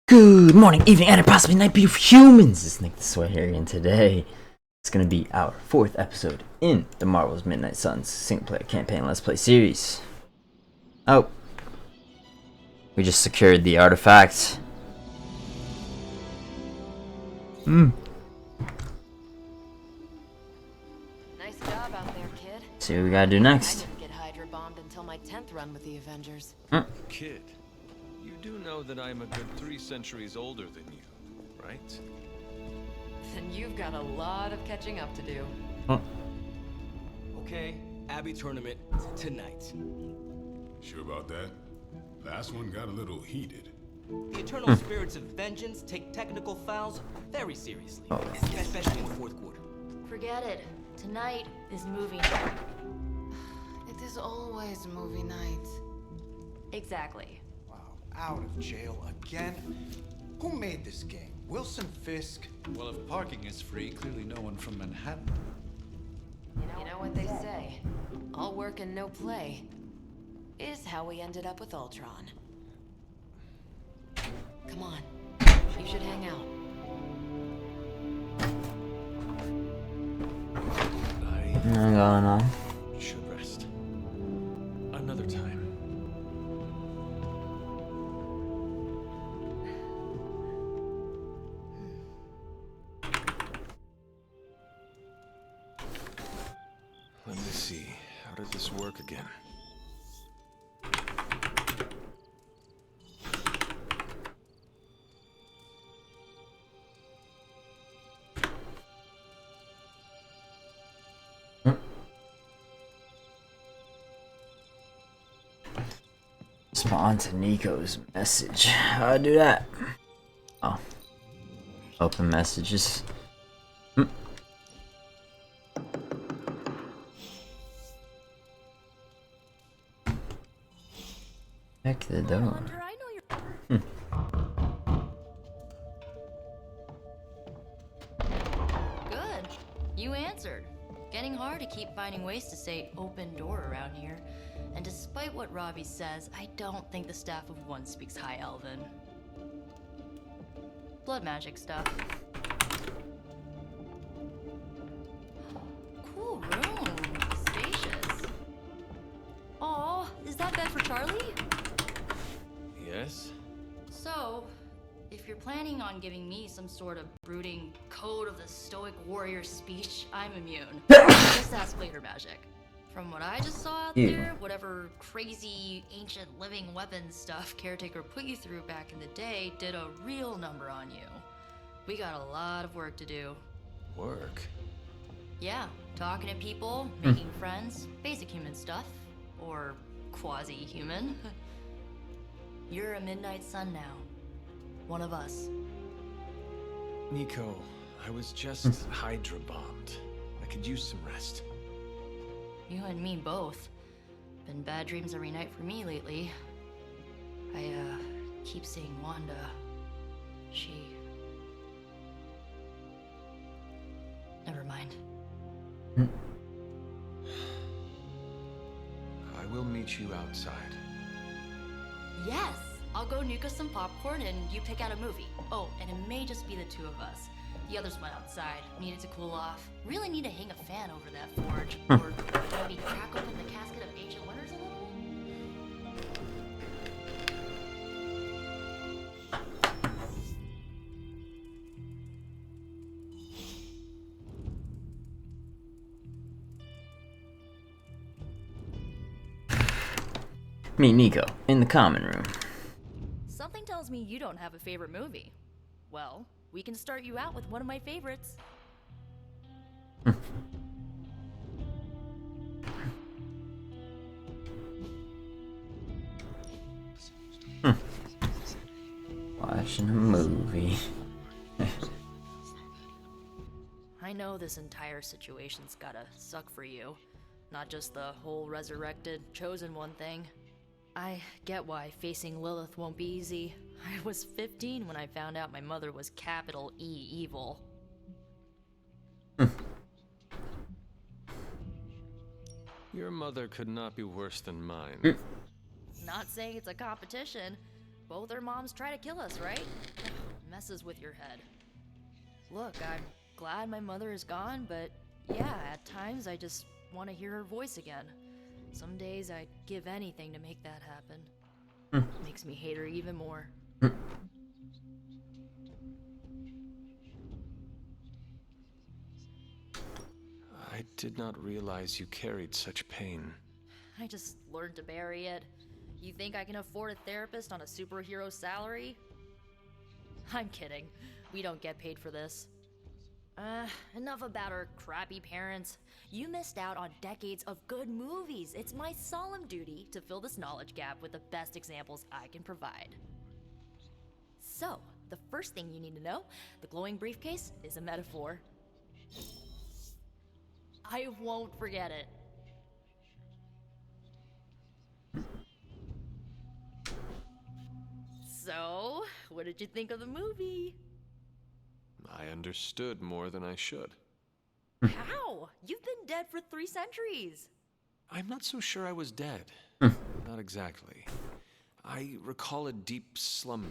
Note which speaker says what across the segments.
Speaker 1: Good morning, evening, and possibly night, beautiful humans. It's Nick the Sweat here, and today it's gonna be our 4th episode in the Marvel's Midnight Suns single-player campaign Let's Play series. Oh, we just secured the artifact.
Speaker 2: Nice job out there, kid.
Speaker 1: See what we gotta do next.
Speaker 2: I didn't get Hydra bombed until my 10th run with the Avengers.
Speaker 3: Kid, you do know that I'm a good 3 centuries older than you, right?
Speaker 2: Then you've got a lot of catching up to do.
Speaker 4: Okay, Abbey tournament tonight.
Speaker 5: Sure about that? Last one got a little heated.
Speaker 4: The eternal spirits of vengeance take technical fouls very seriously, especially in the fourth quarter.
Speaker 6: Forget it. Tonight is movie night.
Speaker 2: It is always movie night.
Speaker 6: Exactly.
Speaker 7: Wow, out of jail again? Who made this game? Wilson Fisk?
Speaker 8: Well, if parking is free, clearly no one from Manhattan.
Speaker 2: You know what they say? All work and no play is how we ended up with Ultron. Come on, you should hang out.
Speaker 1: What's going on?
Speaker 3: Should rest. Another time. Let me see. How did this work again?
Speaker 1: Respond to Nico's message. How do I do that? Oh. Open messages. Check the door.
Speaker 6: Good. You answered. Getting hard to keep finding ways to say open door around here. And despite what Robbie says, I don't think the staff of one speaks High Elven. Blood magic stuff. Cool room. Spacious. Aw, is that bed for Charlie?
Speaker 3: Yes?
Speaker 6: So, if you're planning on giving me some sort of brooding code of the stoic warrior speech, I'm immune. Just ask later magic. From what I just saw out there, whatever crazy ancient living weapons stuff Caretaker put you through back in the day did a real number on you. We got a lot of work to do.
Speaker 3: Work?
Speaker 6: Yeah, talking to people, making friends, basic human stuff. Or quasi-human. You're a Midnight Sun now. One of us.
Speaker 3: Nico, I was just Hydra bombed. I could use some rest.
Speaker 6: You and me both. Been bad dreams every night for me lately. I, keep seeing Wanda. She... Never mind.
Speaker 3: I will meet you outside.
Speaker 6: Yes! I'll go nuke us some popcorn and you pick out a movie. Oh, and it may just be the two of us. The others went outside, needed to cool off. Really need to hang a fan over that forge. Or maybe crack open the casket of ancient wonders a little?
Speaker 1: Meet Nico in the common room.
Speaker 6: Something tells me you don't have a favorite movie. Well, we can start you out with one of my favorites.
Speaker 1: Watching a movie.
Speaker 6: I know this entire situation's gotta suck for you. Not just the whole resurrected, chosen one thing. I get why facing Lilith won't be easy. I was 15 when I found out my mother was capital E evil.
Speaker 3: Your mother could not be worse than mine.
Speaker 6: Not saying it's a competition, both our moms try to kill us, right? Messes with your head. Look, I'm glad my mother is gone, but yeah, at times I just want to hear her voice again. Some days I'd give anything to make that happen. Makes me hate her even more.
Speaker 3: I did not realize you carried such pain.
Speaker 6: I just learned to bury it. You think I can afford a therapist on a superhero salary? I'm kidding. We don't get paid for this. Enough about our crappy parents. You missed out on decades of good movies. It's my solemn duty to fill this knowledge gap with the best examples I can provide. So, the first thing you need to know, the glowing briefcase is a metaphor. I won't forget it. So, what did you think of the movie?
Speaker 3: I understood more than I should.
Speaker 6: How? You've been dead for 3 centuries.
Speaker 3: I'm not so sure I was dead. Not exactly. I recall a deep slumber,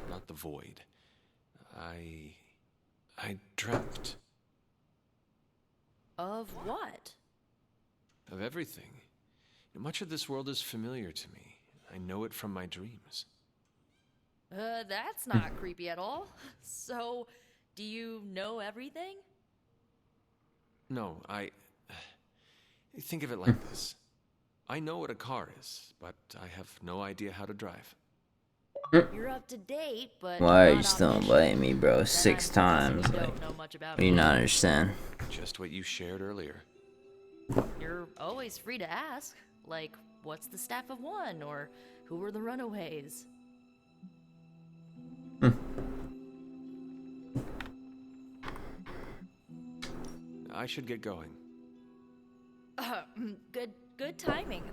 Speaker 3: not the void. I dreamt.
Speaker 6: Of what?
Speaker 3: Of everything. Much of this world is familiar to me. I know it from my dreams.
Speaker 6: That's not creepy at all. So, do you know everything?
Speaker 3: No, think of it like this. I know what a car is, but I have no idea how to drive.
Speaker 6: You're up to date, but
Speaker 1: Why are you
Speaker 6: not
Speaker 1: still
Speaker 6: omniscient.
Speaker 1: blaming me, bro?
Speaker 6: Then
Speaker 1: 6
Speaker 6: I'm
Speaker 1: times.
Speaker 6: guessing you
Speaker 1: Like,
Speaker 6: don't know much about
Speaker 1: do you
Speaker 6: me.
Speaker 1: not understand?
Speaker 3: Just what you shared earlier.
Speaker 6: You're always free to ask. Like, what's the staff of one? Or who were the runaways?
Speaker 3: I should get going.
Speaker 6: Good timing.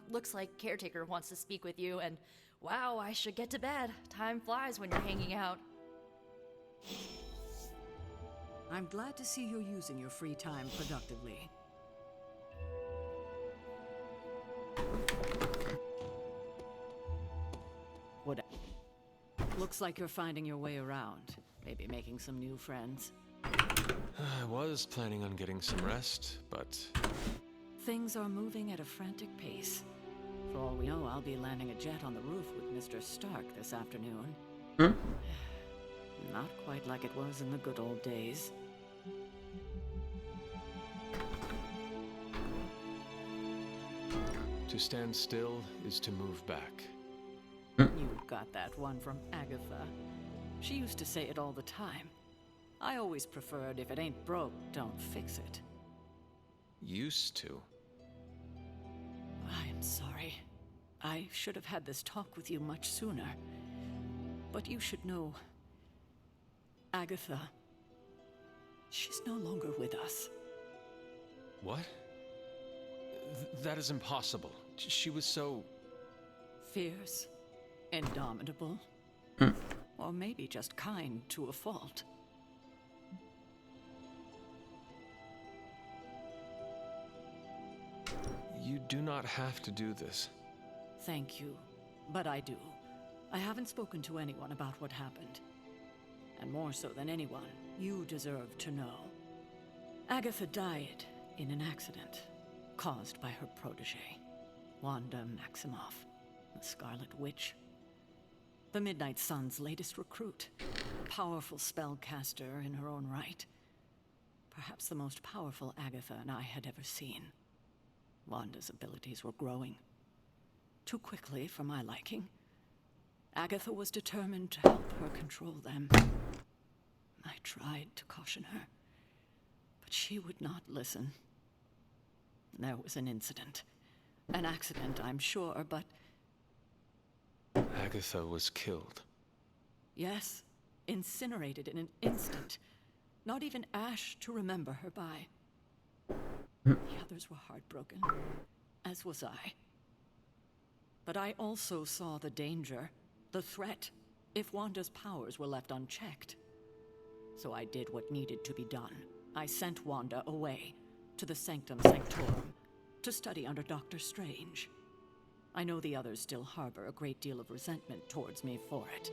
Speaker 6: Looks like Caretaker wants to speak with you, and wow, I should get to bed. Time flies when you're hanging out.
Speaker 9: I'm glad to see you're using your free time productively. What? Looks like you're finding your way around. Maybe making some new friends.
Speaker 3: I was planning on getting some rest, but
Speaker 9: Things are moving at a frantic pace. For all we know, I'll be landing a jet on the roof with Mr. Stark this afternoon. Not quite like it was in the good old days.
Speaker 3: to stand still is to move back.
Speaker 9: You got that one from Agatha. She used to say it all the time. I always preferred if it ain't broke, don't fix it.
Speaker 3: Used to.
Speaker 9: I am sorry. I should have had this talk with you much sooner. But you should know... Agatha... she's no longer with us.
Speaker 3: What? That is impossible. She was so...
Speaker 9: Fierce, indomitable, or maybe just kind to a fault.
Speaker 3: You do not have to do this.
Speaker 9: Thank you, but I do. I haven't spoken to anyone about what happened. And more so than anyone, you deserve to know. Agatha died in an accident caused by her protege, Wanda Maximoff, the Scarlet Witch. The Midnight Sun's latest recruit, a powerful spellcaster in her own right. Perhaps the most powerful Agatha and I had ever seen. Wanda's abilities were growing. Too quickly for my liking. Agatha was determined to help her control them. I tried to caution her, but she would not listen. There was an incident. An accident, I'm sure, but...
Speaker 3: Agatha was killed.
Speaker 9: Yes, incinerated in an instant. Not even ash to remember her by. The others were heartbroken, as was I. But I also saw the danger, the threat, if Wanda's powers were left unchecked. So I did what needed to be done. I sent Wanda away, to the Sanctum Sanctorum, to study under Dr. Strange. I know the others still harbor a great deal of resentment towards me for it.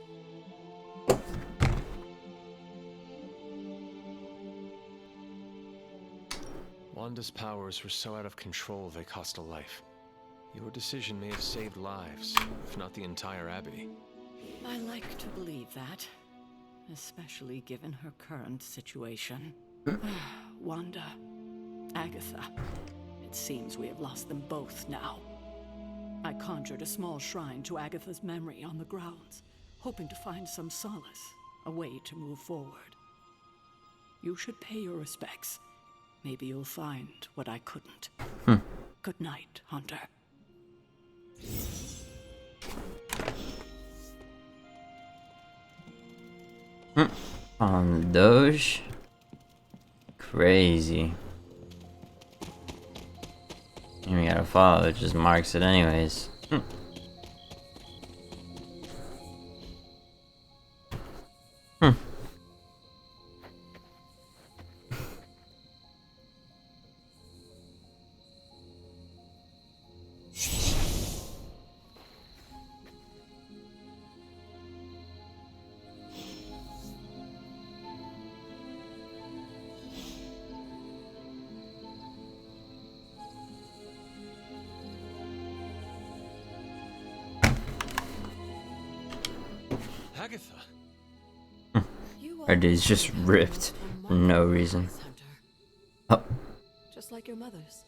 Speaker 3: Wanda's powers were so out of control they cost a life. Your decision may have saved lives, if not the entire Abbey.
Speaker 9: I like to believe that, especially given her current situation. Wanda, Agatha. It seems we have lost them both now. I conjured a small shrine to Agatha's memory on the grounds, hoping to find some solace, a way to move forward. You should pay your respects. Maybe you'll find what I couldn't. Good night, Hunter.
Speaker 1: On Doge? Crazy. And we gotta follow, it just marks it anyways.
Speaker 3: Agatha!
Speaker 1: Our day's just ripped for no reason. Oh.
Speaker 10: Just like your mother's.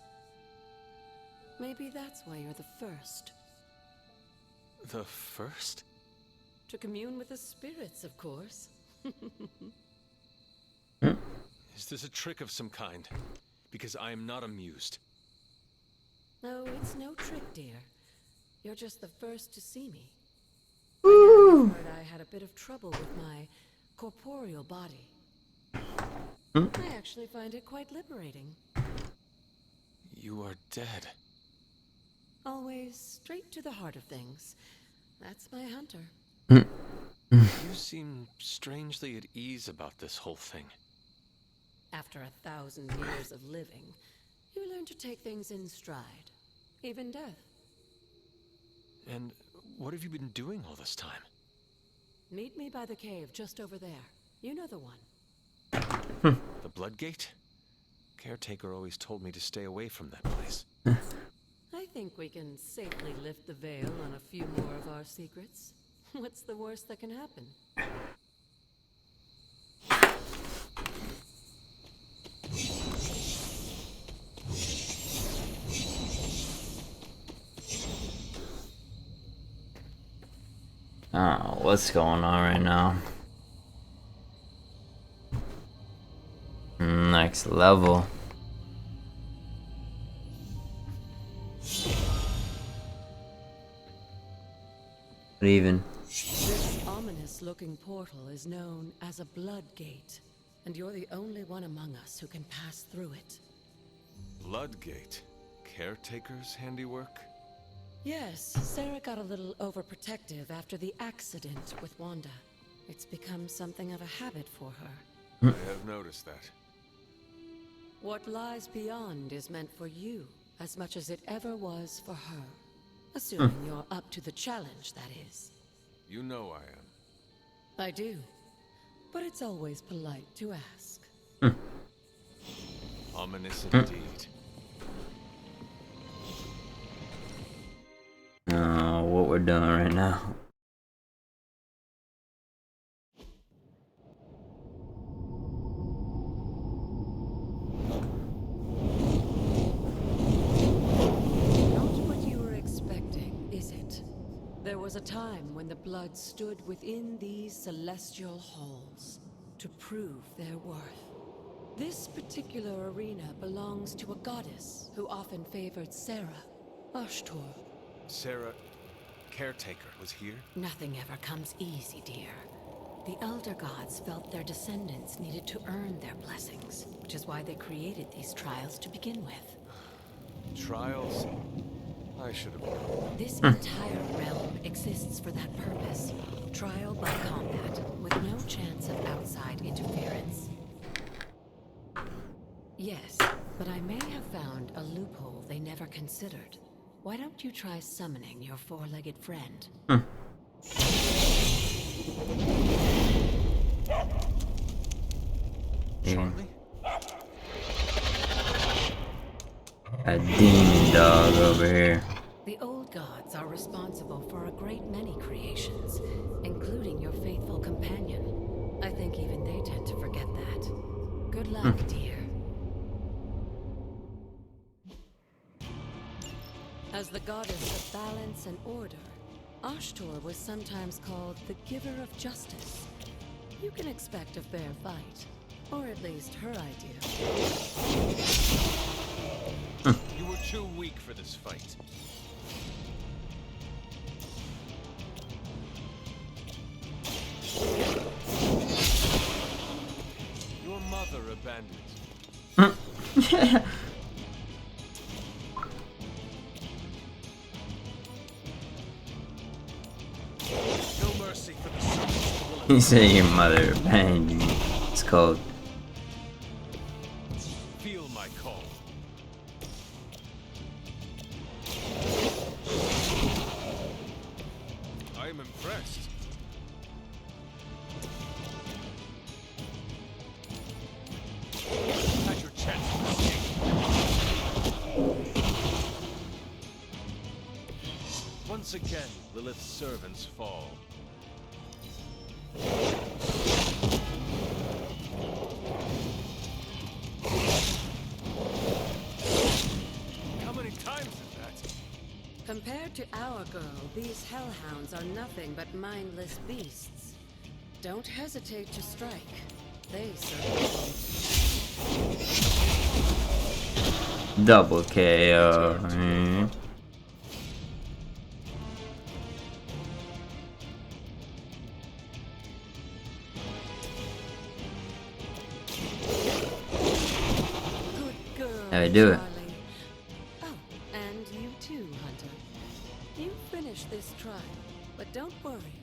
Speaker 10: Maybe that's why you're the first.
Speaker 3: The first?
Speaker 10: To commune with the spirits, of course.
Speaker 3: Is this a trick of some kind? Because I am not amused.
Speaker 10: No, it's no trick, dear. You're just the first to see me.
Speaker 1: Woo!
Speaker 10: I had a bit of trouble with my corporeal body. I actually find it quite liberating.
Speaker 3: You are dead.
Speaker 10: Always straight to the heart of things. That's my Hunter.
Speaker 3: You seem strangely at ease about this whole thing.
Speaker 10: After 1,000 years of living, you learn to take things in stride. Even death.
Speaker 3: And what have you been doing all this time?
Speaker 10: Meet me by the cave just over there. You know the one.
Speaker 3: The Bloodgate? Caretaker always told me to stay away from that place.
Speaker 10: I think we can safely lift the veil on a few more of our secrets. What's the worst that can happen?
Speaker 1: Oh, what's going on right now? Next level. But even.
Speaker 10: This ominous-looking portal is known as a blood gate, and you're the only one among us who can pass through it.
Speaker 3: Bloodgate? Caretaker's handiwork?
Speaker 10: Yes, Sarah got a little overprotective after the accident with Wanda. It's become something of a habit for her.
Speaker 3: I have noticed that.
Speaker 10: What lies beyond is meant for you, as much as it ever was for her. Assuming you're up to the challenge, that is.
Speaker 3: You know I am.
Speaker 10: I do. But it's always polite to ask.
Speaker 3: Ominous indeed.
Speaker 1: What we're doing right now.
Speaker 10: Not what you were expecting, is it? There was a time when the blood stood within these celestial halls to prove their worth. This particular arena belongs to a goddess who often favored Sarah, Oshtur.
Speaker 3: Sarah, Caretaker, was here?
Speaker 10: Nothing ever comes easy, dear. The Elder Gods felt their descendants needed to earn their blessings, which is why they created these trials to begin with.
Speaker 3: Trials? I should have known.
Speaker 10: This entire realm exists for that purpose. Trial by combat, with no chance of outside interference. Yes, but I may have found a loophole they never considered. Why don't you try summoning your four-legged friend?
Speaker 1: Even a demon dog over here.
Speaker 10: The old gods are responsible for a great many creations, including your faithful companion. I think even they tend to forget that. Good luck, dear. As the goddess of balance and order, Oshtur was sometimes called the giver of justice. You can expect a fair fight, or at least her idea.
Speaker 3: You were too weak for this fight. Your mother abandoned you. No mercy for the sons.
Speaker 1: You say your mother abandoned you. It's cold.
Speaker 3: Feel my call. I am impressed. Had your chance to escape. Once again, Lilith's servants fall. How many times is that?
Speaker 10: Compared to our girl, these hellhounds are nothing but mindless beasts. Don't hesitate to strike. They certainly won't.
Speaker 1: Double KO.
Speaker 10: Good girl,
Speaker 1: How we do it?
Speaker 10: Charlie. Oh, and you too, Hunter. You finished this trial, but don't worry.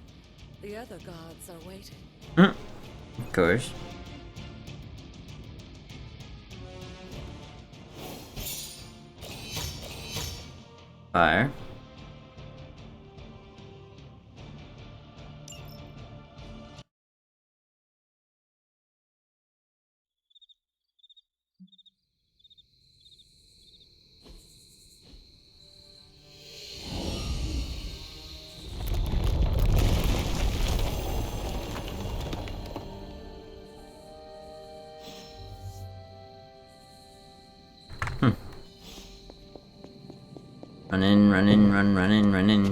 Speaker 10: The other gods are waiting.
Speaker 1: Of course. Fire. Run in, run in, run in, run in.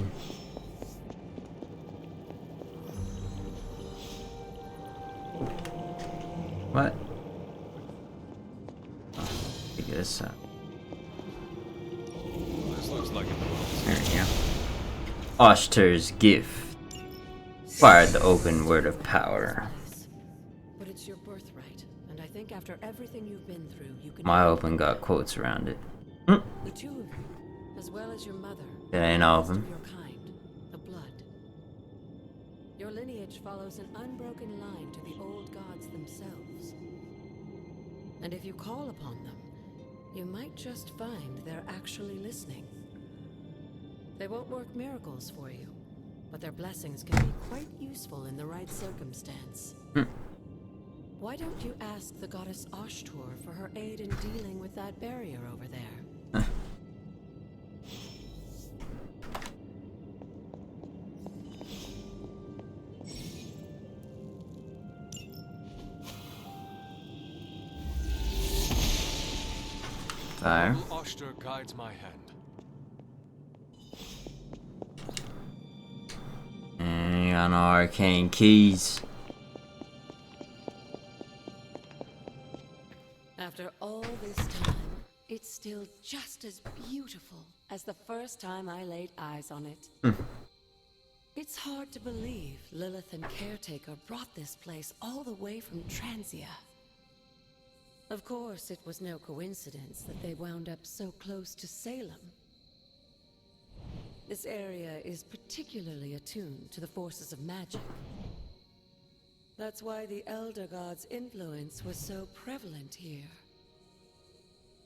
Speaker 1: What? Figure this out.
Speaker 3: This looks like it.
Speaker 1: There we go. Oshtur's gift. Fire the open word of power.
Speaker 10: But it's your birthright, and I think after everything you've been through, you can.
Speaker 1: My open got quotes around it.
Speaker 10: The two of you, as well as your mother.
Speaker 1: That ain't all of
Speaker 10: the
Speaker 1: them.
Speaker 10: rest your kind, the blood. Your lineage follows an unbroken line to the old gods themselves. And if you call upon them, you might just find they're actually listening. They won't work miracles for you, but their blessings can be quite useful in the right circumstance. Why don't you ask the goddess Oshtur for her aid in dealing with that barrier over there?
Speaker 1: Fire.
Speaker 3: Oshtur guides my hand.
Speaker 1: And you got no arcane keys.
Speaker 10: After all this time, it's still just as beautiful as the first time I laid eyes on it. It's hard to believe Lilith and Caretaker brought this place all the way from Transia. Of course, it was no coincidence that they wound up so close to Salem. This area is particularly attuned to the forces of magic. That's why the Elder God's influence was so prevalent here.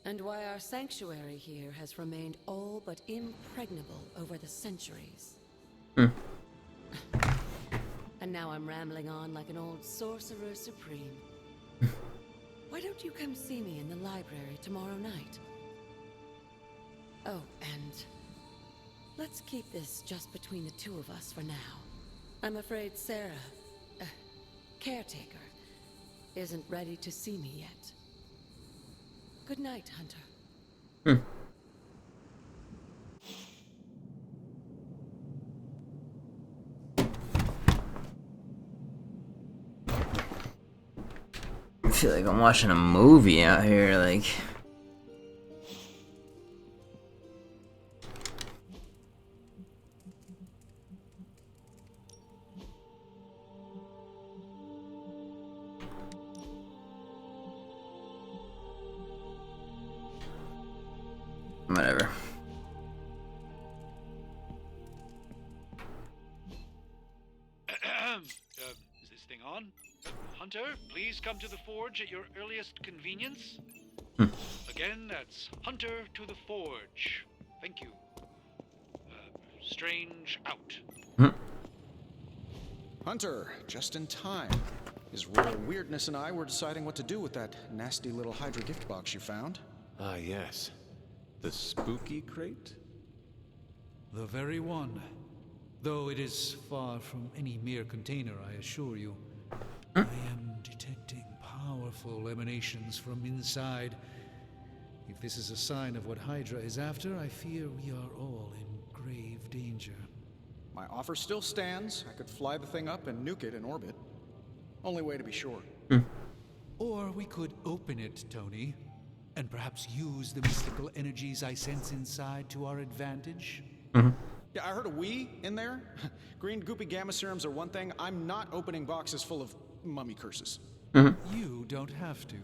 Speaker 10: And why our sanctuary here has remained all but impregnable over the centuries. And now I'm rambling on like an old sorcerer supreme. Why don't you come see me in the library tomorrow night? Oh, and let's keep this just between the two of us for now. I'm afraid Sarah, caretaker, isn't ready to see me yet. Good night, Hunter.
Speaker 1: I feel like I'm watching a movie out here, like. Whatever.
Speaker 8: Is this thing on? Hunter, please come to the forge at your earliest convenience. Again, that's Hunter to the forge. Thank you. Strange out.
Speaker 11: Hunter, just in time. His royal weirdness and I were deciding what to do with that nasty little Hydra gift box you found.
Speaker 3: Ah, yes. The spooky crate?
Speaker 8: The very one. Though it is far from any mere container, I assure you. I am detecting powerful emanations from inside. If this is a sign of what Hydra is after, I fear we are all in grave danger.
Speaker 11: My offer still stands. I could fly the thing up and nuke it in orbit. Only way to be sure.
Speaker 8: Or we could open it, Tony, and perhaps use the mystical energies I sense inside to our advantage.
Speaker 11: Yeah, I heard a we in there. Green goopy gamma serums are one thing. I'm not opening boxes full of mummy curses.
Speaker 8: You don't have to.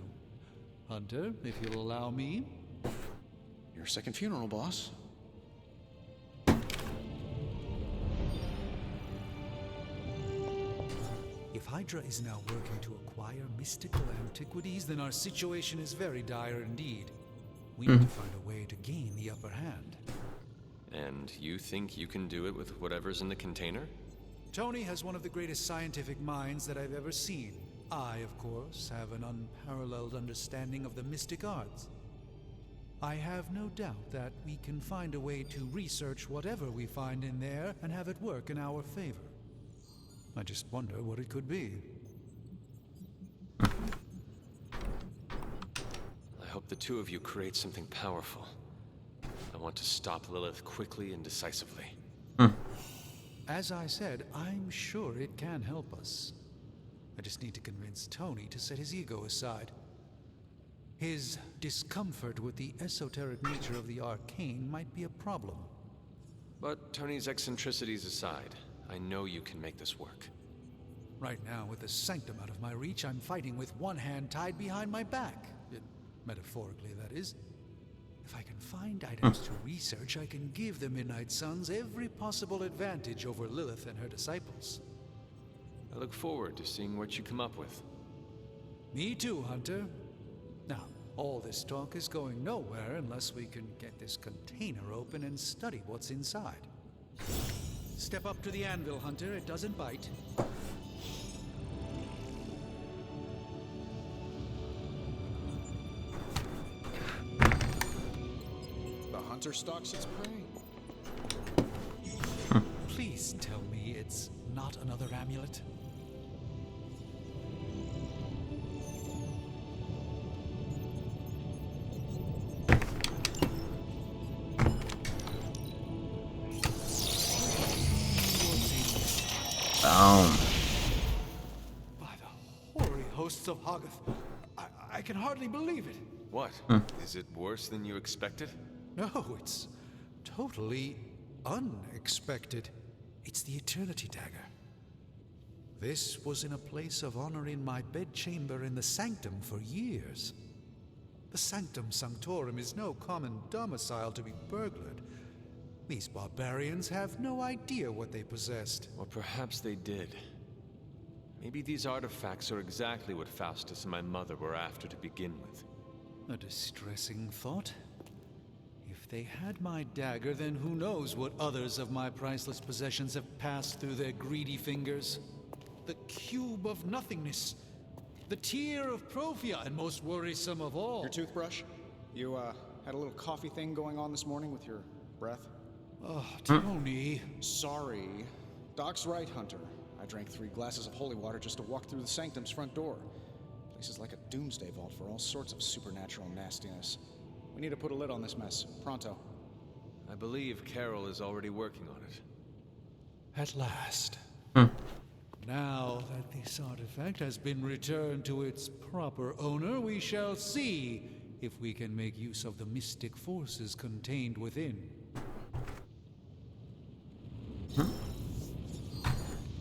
Speaker 8: Hunter, if you'll allow me.
Speaker 11: Your second funeral, boss.
Speaker 8: If Hydra is now working to acquire mystical antiquities, then our situation is very dire indeed. We need to find a way to gain the upper hand.
Speaker 3: And you think you can do it with whatever's in the container?
Speaker 8: Tony has one of the greatest scientific minds that I've ever seen. I, of course, have an unparalleled understanding of the mystic arts. I have no doubt that we can find a way to research whatever we find in there and have it work in our favor. I just wonder what it could be.
Speaker 3: I hope the two of you create something powerful. I want to stop Lilith quickly and decisively.
Speaker 8: As I said, I'm sure it can help us. I just need to convince Tony to set his ego aside. His discomfort with the esoteric nature of the arcane might be a problem.
Speaker 3: But Tony's eccentricities aside, I know you can make this work.
Speaker 8: Right now, with the sanctum out of my reach, I'm fighting with one hand tied behind my back. Metaphorically, that is. If I can find items to research, I can give the Midnight Suns every possible advantage over Lilith and her disciples.
Speaker 3: I look forward to seeing what you come up with.
Speaker 8: Me too, Hunter. Now, all this talk is going nowhere unless we can get this container open and study what's inside. Step up to the anvil, Hunter. It doesn't bite.
Speaker 11: The hunter stalks its prey.
Speaker 8: Please tell me it's not another amulet. By the hoary hosts of Hoggoth, I can hardly believe it.
Speaker 3: What? Is it worse than you expected?
Speaker 8: No, it's totally unexpected. It's the Eternity Dagger. This was in a place of honor in my bedchamber in the Sanctum for years. The Sanctum Sanctorum is no common domicile to be burglared. These barbarians have no idea what they possessed.
Speaker 3: Or perhaps they did. Maybe these artifacts are exactly what Faustus and my mother were after to begin with.
Speaker 8: A distressing thought. If they had my dagger, then who knows what others of my priceless possessions have passed through their greedy fingers. The cube of nothingness. The tear of Profia, and most worrisome of all.
Speaker 11: Your toothbrush? You, had a little coffee thing going on this morning with your breath?
Speaker 8: Oh, Tony.
Speaker 11: Sorry. Doc's right, Hunter. I drank 3 glasses of holy water just to walk through the sanctum's front door. Place is like a doomsday vault for all sorts of supernatural nastiness. We need to put a lid on this mess. Pronto.
Speaker 3: I believe Carol is already working on it.
Speaker 8: At last. Now that this artifact has been returned to its proper owner, we shall see if we can make use of the mystic forces contained within.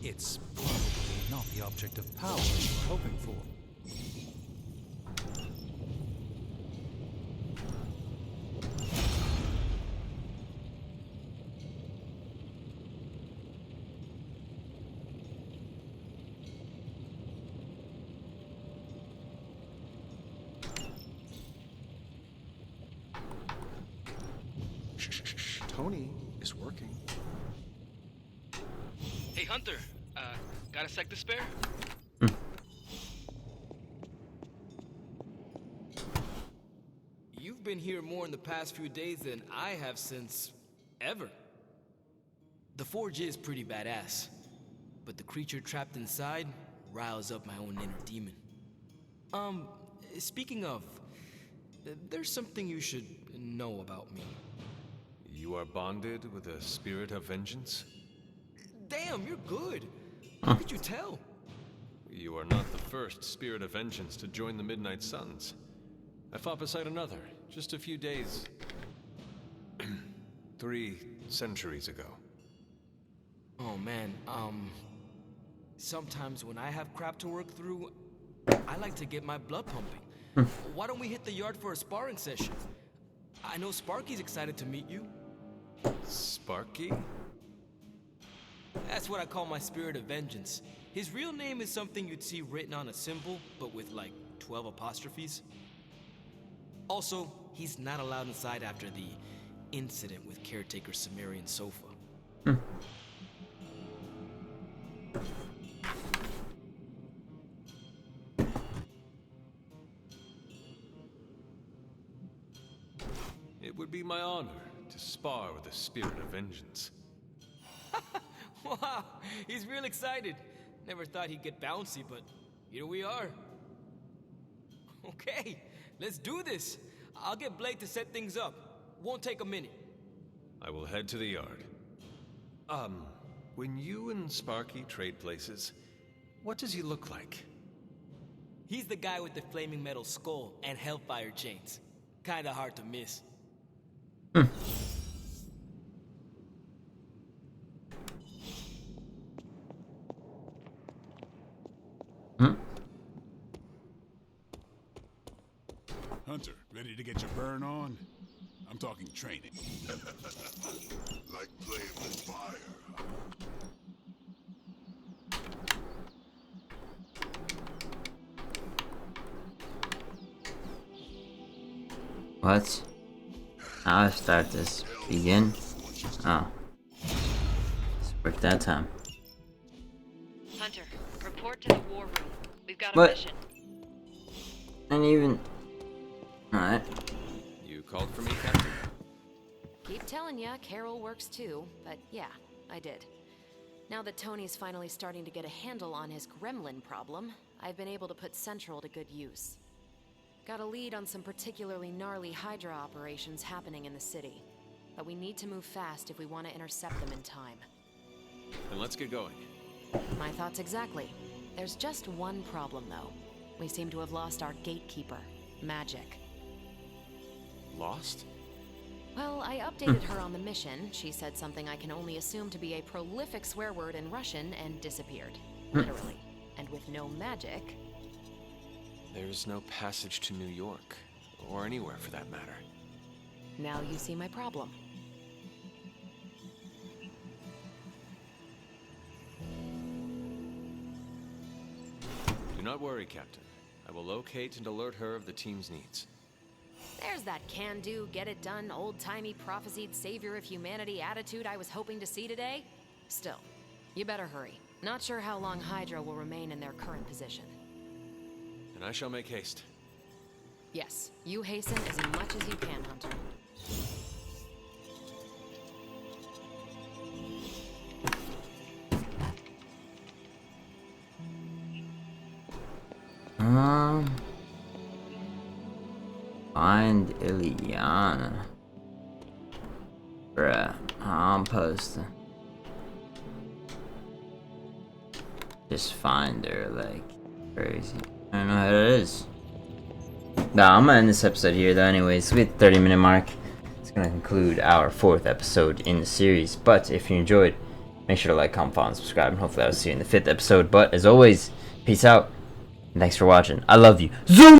Speaker 8: It's probably not the object of power you're hoping for.
Speaker 11: Tony is working.
Speaker 4: Hey, Hunter. Got a sec to spare? You've been here more in the past few days than I have since... ever. The forge is pretty badass, but the creature trapped inside riles up my own inner demon. Speaking of, there's something you should know about me.
Speaker 3: You are bonded with a spirit of vengeance?
Speaker 4: Damn, you're good. How could you tell?
Speaker 3: You are not the first spirit of vengeance to join the Midnight Suns. I fought beside another, just a few days... 3 centuries ago.
Speaker 4: Oh man, sometimes when I have crap to work through, I like to get my blood pumping. Why don't we hit the yard for a sparring session? I know Sparky's excited to meet you.
Speaker 3: Sparky?
Speaker 4: That's what I call my spirit of vengeance. His real name is something you'd see written on a symbol, but with like 12 apostrophes. Also, he's not allowed inside after the incident with caretaker Sumerian Sofa.
Speaker 3: It would be my honor to spar with a spirit of vengeance.
Speaker 4: Wow, he's real excited. Never thought he'd get bouncy, but here we are. Okay, let's do this. I'll get Blake to set things up. Won't take a minute.
Speaker 3: I will head to the yard. When you and Sparky trade places, what does he look like?
Speaker 4: He's the guy with the flaming metal skull and hellfire chains. Kinda hard to miss.
Speaker 5: Hunter, ready to get your burn on? I'm talking training.
Speaker 12: Like playing with fire.
Speaker 1: What? I'll start this. Begin? Oh. It's work that time.
Speaker 2: Hunter, report to the war room. We've got a
Speaker 1: What?
Speaker 2: mission.
Speaker 1: And even... Alright.
Speaker 3: You called for me, Captain?
Speaker 2: Keep telling ya, Carol works too, but yeah, I did. Now that Tony's finally starting to get a handle on his gremlin problem, I've been able to put Central to good use. Got a lead on some particularly gnarly Hydra operations happening in the city, but we need to move fast if we want to intercept them in time.
Speaker 3: Then let's get going.
Speaker 2: My thoughts exactly. There's just one problem, though. We seem to have lost our gatekeeper, Magic.
Speaker 3: Lost?
Speaker 2: Well, I updated her on the mission. She said something I can only assume to be a prolific swear word in Russian and disappeared. Literally. And with no magic...
Speaker 3: There's no passage to New York, or anywhere for that matter.
Speaker 2: Now you see my problem.
Speaker 3: Do not worry, Captain. I will locate and alert her of the team's needs.
Speaker 2: There's that can-do, get-it-done, old-timey prophesied savior of humanity attitude I was hoping to see today. Still, you better hurry. Not sure how long Hydra will remain in their current position.
Speaker 3: And I shall make haste.
Speaker 2: Yes, you hasten as much as you can, Hunter.
Speaker 1: Find Ileana. Bruh, I'm posting. Just find her like crazy. I don't know how it is. Nah, I'm gonna end this episode here though anyways. We hit the 30-minute mark. It's gonna conclude our 4th episode in the series. But if you enjoyed, make sure to like, comment, follow, and subscribe. And hopefully I'll see you in the 5th episode. But as always, peace out. And thanks for watching. I love you. Zoom!